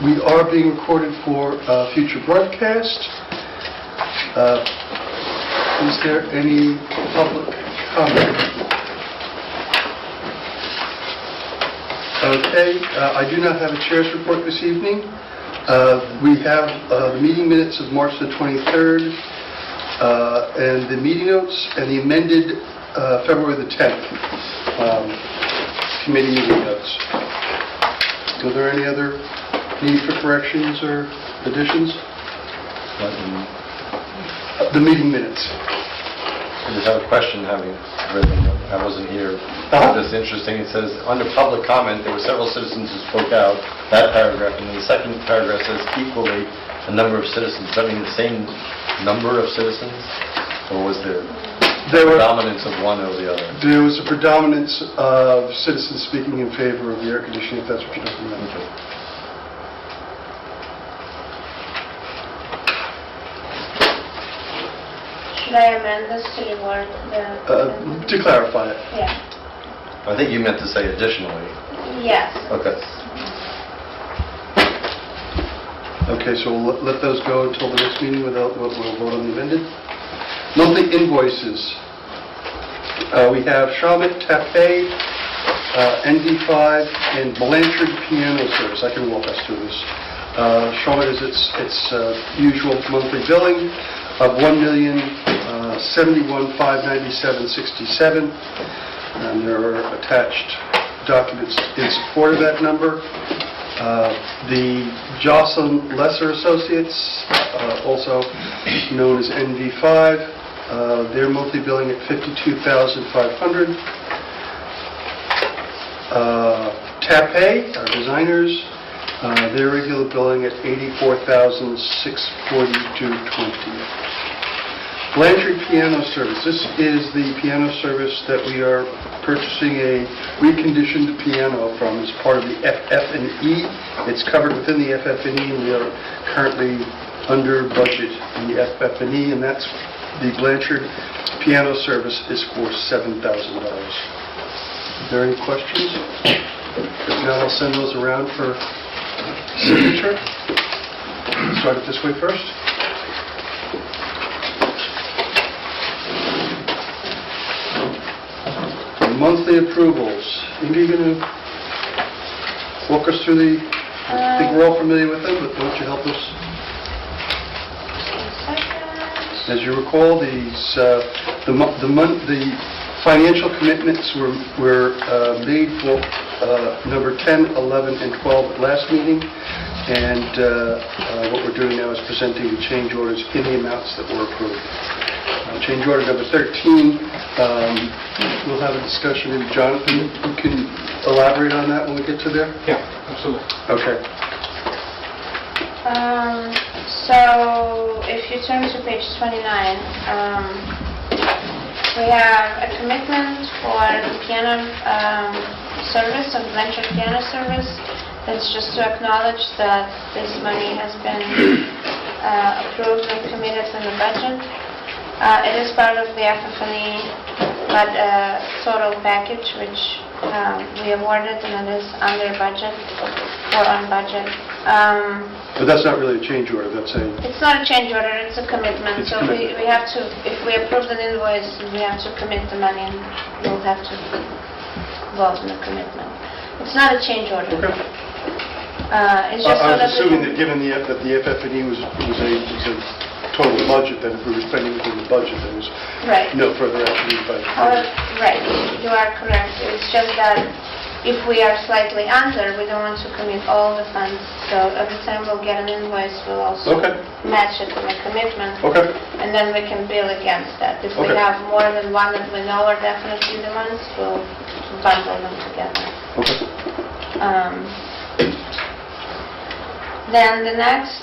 We are being recorded for future broadcast. Is there any public comment? Okay, I do not have a chair's report this evening. We have the meeting minutes of March the 23rd, and the meeting notes, and the amended February the 10th committee meeting notes. Are there any other need for corrections or additions? The meeting minutes. I just have a question, having read them. I wasn't here. It's interesting. It says, under public comment, there were several citizens who spoke out, that paragraph, and then the second paragraph says, equally, a number of citizens. Does that mean the same number of citizens? Or was there predominance of one or the other? There was a predominance of citizens speaking in favor of the air conditioning, if that's what you're talking about. Okay. Should I amend this to reword the... To clarify it. Yeah. I think you meant to say additionally. Yes. Okay. Okay, so we'll let those go until the next meeting without, we'll vote on the amended. Monthly invoices. We have Charlotte Tape, ND5, and Blanchard Piano Service. I can walk us through this. Charlotte is its usual monthly billing of $1,071,597.67, and there are attached documents in support of that number. The Jocelyn Lesser Associates, also known as NV5, their monthly billing at $52,500. Tape, our designers, their regular billing at $84,642.20. Blanchard Piano Service. This is the piano service that we are purchasing a reconditioned piano from as part of the FF&E. It's covered within the FF&E, and we are currently under budget in the FF&E, and that's the Blanchard Piano Service is for $7,000. Are there any questions? If not, I'll send those around for signature. Start it this way first. Monthly approvals. Inge, you going to walk us through the... I think we're all familiar with them, but why don't you help us? As you recall, the financial commitments were made for number 10, 11, and 12 at last meeting, and what we're doing now is presenting the change orders in the amounts that were approved. Change order number 13, we'll have a discussion with Jonathan. You can elaborate on that when we get to there? Yeah, absolutely. Okay. So, if you turn to page 29, we have a commitment for the piano service, of Blanchard Piano Service. That's just to acknowledge that this money has been approved and committed in the budget. It is part of the FF&E total package, which we awarded, and it is under budget or on budget. But that's not really a change order, that's a... It's not a change order, it's a commitment. It's So commitment. we have to, if we approve an invoice, we have to commit the money, and we'll have to vote on the commitment. It's not a change order. Okay. It's just I so was that assuming that given that the FF&E was a total budget, that if we were spending within the budget, there was Right. no further action needed by the Right, you are correct. It's just that if we are slightly under, we don't want to commit all the funds. So every time we'll get an invoice, we'll also Okay. match it with a commitment. Okay. And then we can bill against that. If we Okay. have more than one that we know are definitely the ones, we'll bundle them together. Okay. Then the next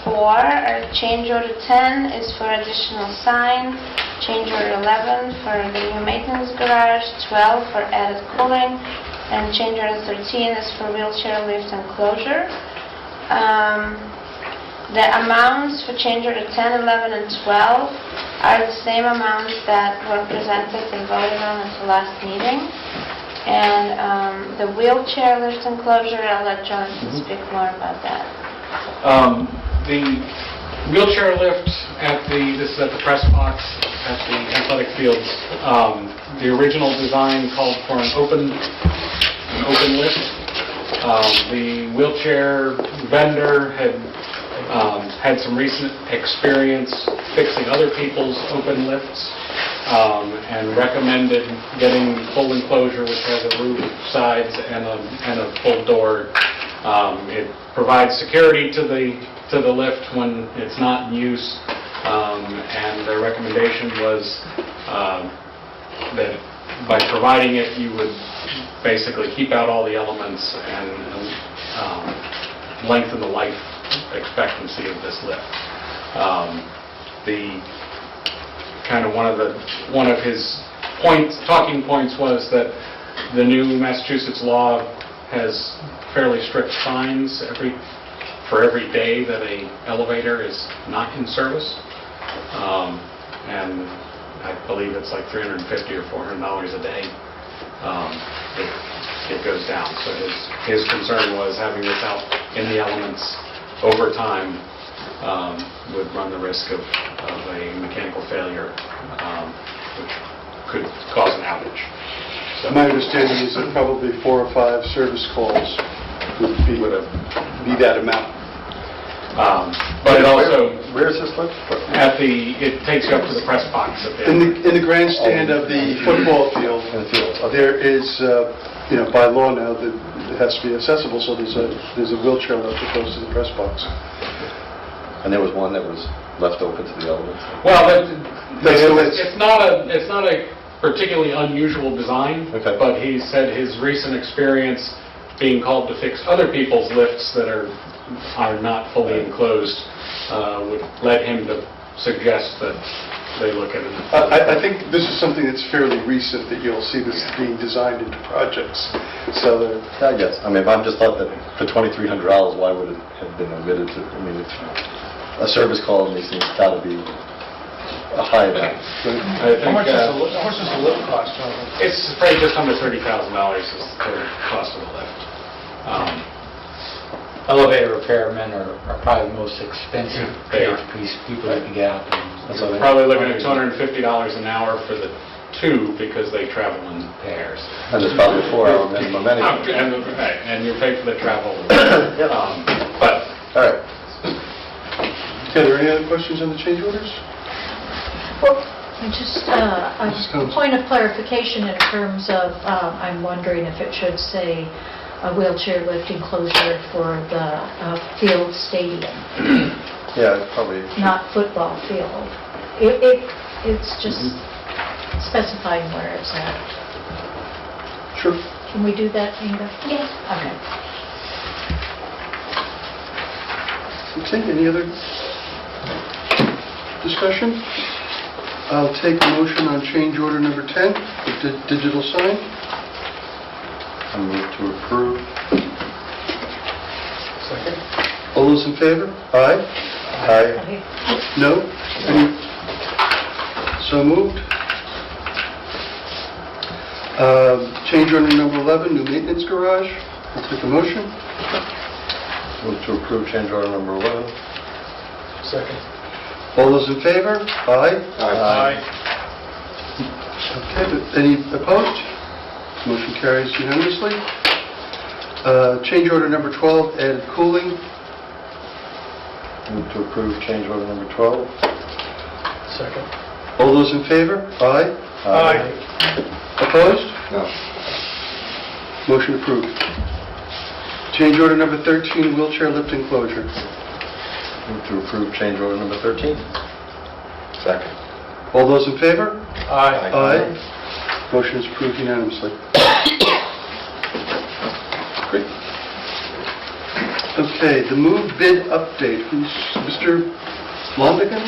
four are change order 10 is for additional sign, change order 11 for the new maintenance garage, 12 for added cooling, and change order 13 is for wheelchair lift enclosure. The amounts for change order 10, 11, and 12 are the same amounts that were presented and voted on at the last meeting. And the wheelchair lift enclosure, I'll let John speak more about that. The wheelchair lift this is at the press box at the athletic fields. The original design called for an open lift. The wheelchair vendor had some recent experience fixing other people's open lifts, and recommended getting full enclosure, which has a roof, sides, and a full door. It provides security to the lift when it's not in use, and their recommendation was that by providing it, you would basically keep out all the elements and lengthen the life expectancy of this lift. One of his talking points was that the new Massachusetts law has fairly strict fines for every day that an elevator is not in service, and I believe it's like $350 or $400 a day. It goes down. So his concern was having this out in the elements over time would run the risk of a mechanical failure, which could cause an outage. So My understanding is that probably 4 or 5 service calls would be that amount. but it also, Where is this lift? it takes you up to the press box at the In the grandstand of the football field, In the field. Okay. there is, by law now, that it has to be accessible, so there's a wheelchair lift that goes to the press box. And there was one that was left open to the elements? well, So it's not a particularly unusual design, Okay. but he said his recent experience being called to fix other people's lifts that are not fully enclosed would led him to suggest that they look at it. I think this is something that's fairly recent, that you'll see this being designed into projects. So that I guess. I just thought that for $2,300, why would it have been omitted to, it's a service call and these things got to be a high amount. I think, How much does the lift cost? it's probably just under $30,000 is the total cost of the lift. Elevator repairmen are probably the most expensive They are. people that can get out there. That's what I- Probably looking at $250 an hour for the two because they travel in pairs. And it's probably a 4-hour minimum anyway. And you pay for the travel. Yep. But All right. Okay, are there any other questions on the change orders? Well, just a point of clarification in terms of, I'm wondering if it should say a wheelchair lift enclosure for the field stadium, Yeah, it's probably. not football field. It's just specifying where it's at. Sure. Can we do that, Inga? Yes. Okay. Okay, any other discussion? I'll take a motion on change order number 10, the digital sign. I move to approve. Second? All those in favor? Aye? Okay. No? Any? So moved. Change order number 11, new maintenance garage. I'll take a motion. Move to approve change order number 11. Second. All those in favor? Aye? Aye. Okay, but any opposed? Motion carries unanimously. Change order number 12, added cooling. Move to approve change order number 12. Second. All those in favor? Aye? Aye. Opposed? No. Motion approved. Change order number 13, wheelchair lift enclosure. Move to approve change order number 13. Second. All those in favor? Aye. Aye. Motion is approved unanimously. Great. Okay, the move bid update. Who's Mr. Londigan?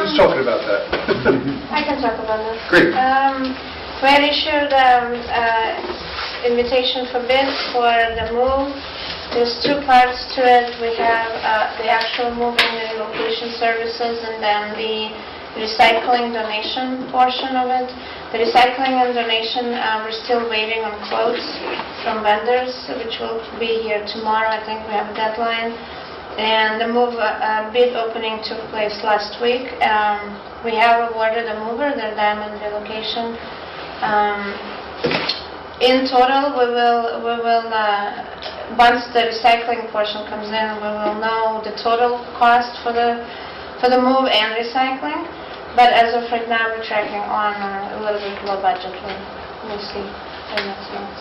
Who's talking about that? I can talk about this. Great. We had issued invitation for bids for the move. There's 2 parts to it. We have the actual moving and relocation services, and then the recycling donation portion of it. The recycling and donation, we're still waiting on quotes from vendors, which will be here tomorrow. I think we have a deadline. And the move bid opening took place last week. We have awarded a mover, their diamond relocation. In total, we will once the recycling portion comes in, we will know the total cost for the move and recycling. But as of right now, we're tracking on a little bit low budget. We'll see in next month.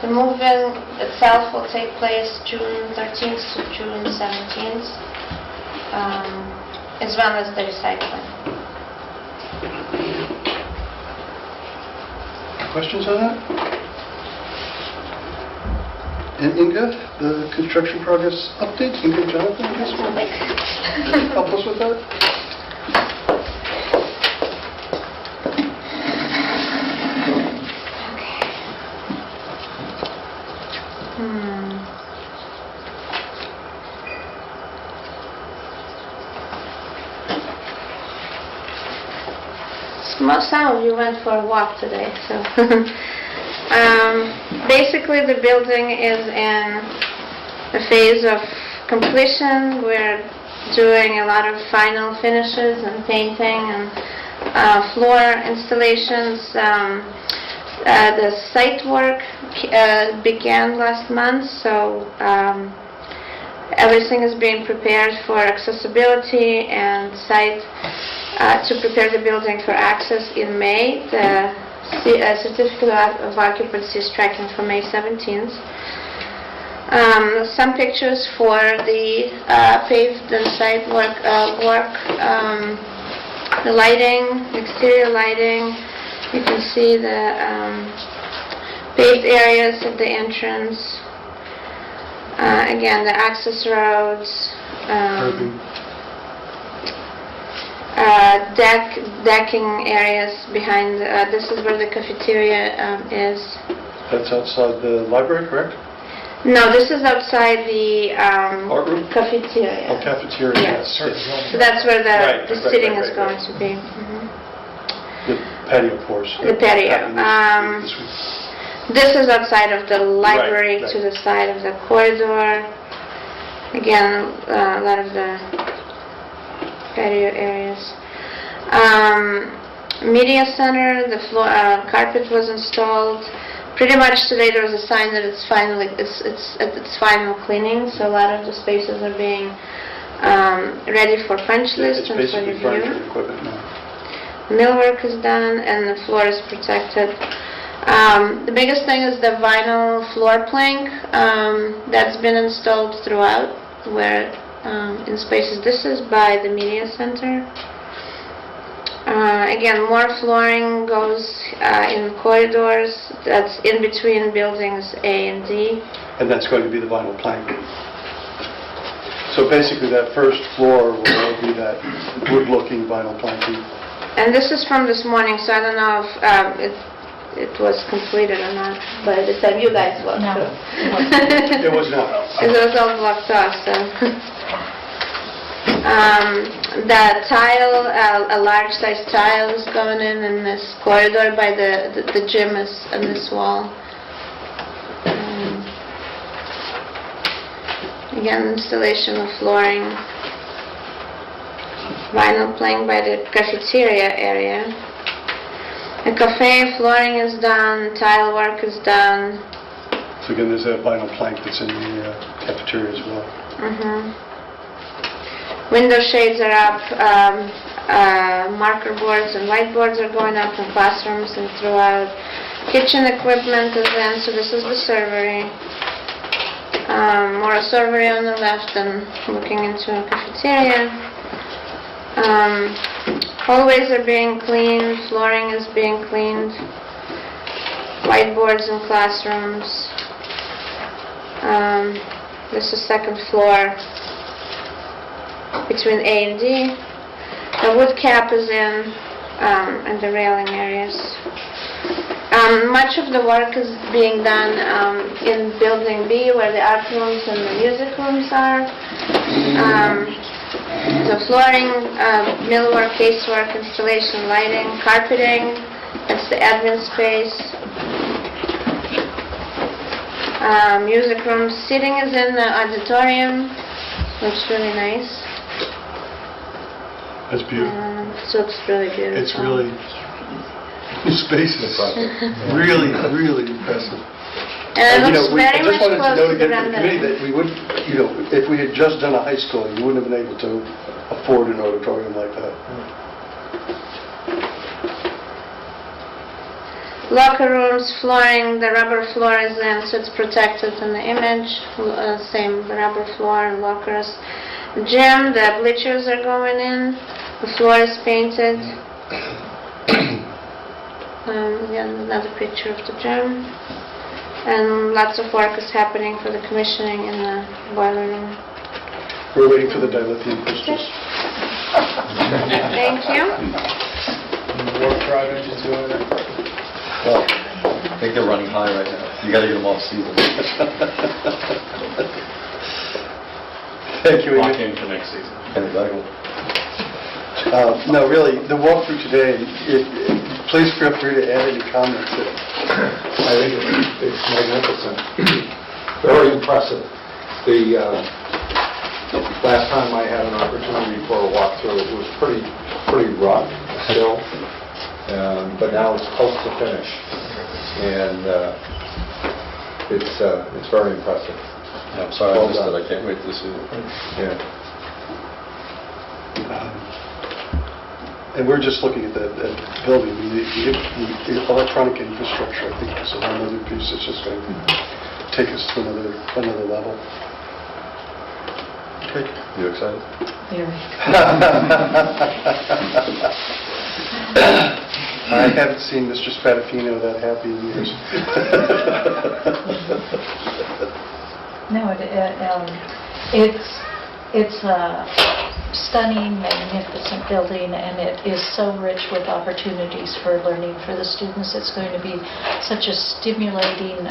The move-in itself will take place June 13th to June 17th, as well as the recycling. Questions on that? And Inga, the construction progress update? Inga Jonathan, I guess, will help us with that? Some of you went for a walk today, so basically the building is in a phase of completion. We're doing a lot of final finishes and painting and floor installations. The site work began last month, so everything is being prepared for accessibility and site to prepare the building for access in May. The certificate of occupancy is tracking for May 17th. Some pictures for the paved and site work, the lighting, exterior lighting. You can see the paved areas of the entrance. Again, the access roads. Decking areas behind, this is where the cafeteria is. That's outside the library, correct? No, this is outside the Art room? cafeteria. Oh, cafeteria, Yes. yes. So that's where Right, the right, seating right, is right, going right. to be. The patio course. The patio. This week. This is outside of the library right. to the side of the corridor. Again, a lot of the patio areas. Media center, the floor carpet was installed. Pretty much today there was a sign that it's at its final cleaning, so a lot of the spaces are being ready for punch list It's and for basically review. furniture and equipment now. Millwork is done and the floor is protected. The biggest thing is the vinyl floor plank that's been installed throughout, where in spaces. This is by the media center. Again, more flooring goes in corridors. That's in between buildings A and D. And that's going to be the vinyl plank. So basically that first floor will all be that wood-looking vinyl planking. And this is from this morning, so I don't know if it was completed or not by the time you guys looked. No. It was not. Because it was all blocked off, so. The tile, a large size tile is going in this corridor by the gym is on this wall. Again, installation of flooring. Vinyl plank by the cafeteria area. The cafe flooring is done, tile work is done. So again, there's a vinyl plank that's in the cafeteria as well. Window shades are up, marker boards and whiteboards are going up in classrooms and throughout. Kitchen equipment is in, so this is the servery. More a servery on the left and looking into a cafeteria. Hallways are being cleaned, flooring is being cleaned. Whiteboards in classrooms. This is second floor between A and D. The wood cap is in and the railing areas. Much of the work is being done in Building B, where the art rooms and the music rooms are. The flooring, millwork, casework, installation, lighting, carpeting, It's the admin space. Music room. Seating is in the auditorium. Looks really nice. That's beautiful. So it's really beautiful. It's really, the space is really, really impressive. And it looks I very much just wanted to close note to the again for the committee rendezvous. that we would, if we had just done a high school, you wouldn't have been able to afford an auditorium like that. Locker rooms, flooring, the rubber floor is in, so it's protected in the image. Same rubber floor, lockers. Gym, the bleachers are going in. The floor is painted. Again, another picture of the gym. And lots of work is happening for the commissioning in the boiler room. We're waiting for the dilithium crystals. Thank you. Warp drive engines going in. Well, I think they're running high right now. You got to get them off season. Thank you, Lock Ian. in for next season. Exactly. No, really, the walkthrough today, please feel free to add any comments. I think it's magnificent, very impressive. The last time I had an opportunity for a walkthrough, it was pretty rough still, but now it's close to finish, and it's very impressive. Yeah, I'm sorry I Well missed it. done. I can't wait to see it. Yeah. And we're just looking at the building, the electronic infrastructure, I think is another piece that's just going to take us to another level. Okay. You excited? Very. I haven't seen Mr. Spadafino that happy in years. No, it's a stunning, magnificent building, and it is so rich with opportunities for learning for the students. It's going to be such a stimulating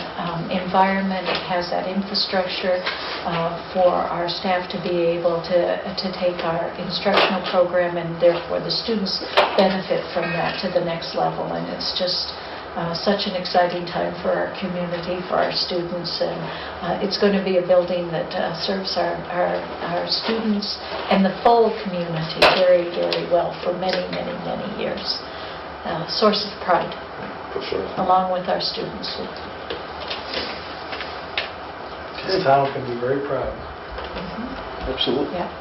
environment. It has that infrastructure for our staff to be able to take our instructional program, and therefore the students benefit from that to the next level. And it's just such an exciting time for our community, for our students, and it's going to be a building that serves our students and the full community very, very well for many, many, many years. Source of pride, For sure. along with our students. This town can be very proud. Absolutely. Yeah.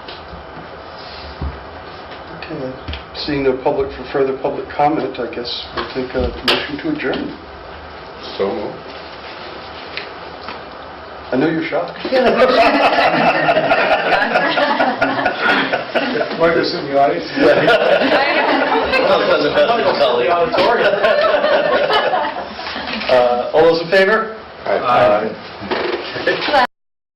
Okay. Seeing no public for further public comment, I guess we'll take a motion to adjourn. So moved. I know you're shocked. Marcus in the audience? All those in favor? Aye.